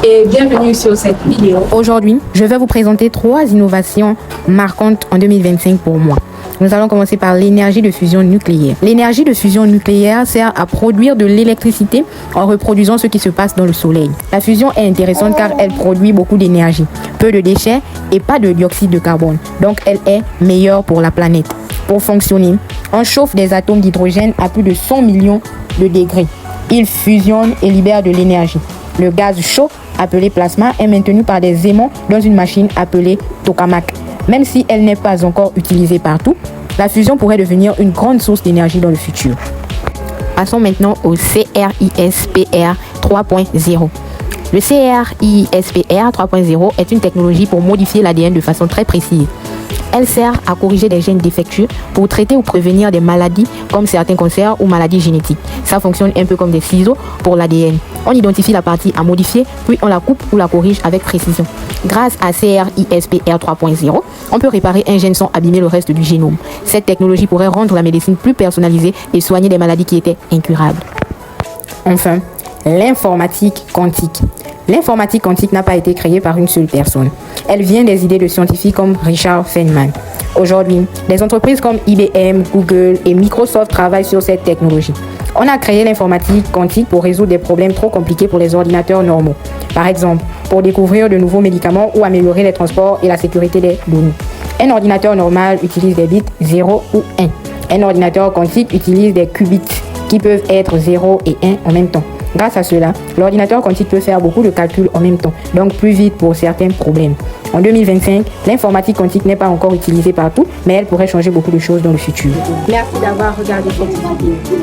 et bienvenue sur cette vidéo. Aujourd'hui, je vais vous présenter 3 innovations marquantes en 2025 pour moi. Nous allons commencer par l'énergie de fusion nucléaire. L'énergie de fusion nucléaire sert à produire de l'électricité en reproduisant ce qui se passe dans le soleil. La fusion est intéressante car elle produit beaucoup d'énergie, peu de déchets et pas de dioxyde de carbone. Donc elle est meilleure pour la planète. Pour fonctionner, on chauffe des atomes d'hydrogène à plus de 100 millions de degrés. Ils fusionnent et libèrent de l'énergie. Le gaz chaud, appelé plasma, est maintenu par des aimants dans une machine appelée tokamak. Même si elle n'est pas encore utilisée partout, la fusion pourrait devenir une grande source d'énergie dans le futur. Passons maintenant au CRISPR 3.0. Le CRISPR 3.0 est une technologie pour modifier l'ADN de façon très précise. Elle sert à corriger des gènes défectueux pour traiter ou prévenir des maladies comme certains cancers ou maladies génétiques. Ça fonctionne un peu comme des ciseaux pour l'ADN. On identifie la partie à modifier, puis on la coupe ou la corrige avec précision. Grâce à CRISPR 3.0, on peut réparer un gène sans abîmer le reste du génome. Cette technologie pourrait rendre la médecine plus personnalisée et soigner des maladies qui étaient incurables. Enfin, l'informatique quantique. L'informatique quantique n'a pas été créée par une seule personne. Elle vient des idées de scientifiques comme Richard Feynman. Aujourd'hui, des entreprises comme IBM, Google et Microsoft travaillent sur cette technologie. On a créé l'informatique quantique pour résoudre des problèmes trop compliqués pour les ordinateurs normaux. Par exemple, pour découvrir de nouveaux médicaments ou améliorer les transports et la sécurité des données. Un ordinateur normal utilise des bits 0 ou 1. Un ordinateur quantique utilise des qubits qui peuvent être 0 et 1 en même temps. Grâce à cela, l'ordinateur quantique peut faire beaucoup de calculs en même temps, donc plus vite pour certains problèmes. En 2025, l'informatique quantique n'est pas encore utilisée partout, mais elle pourrait changer beaucoup de choses dans le futur. Merci d'avoir regardé cette vidéo.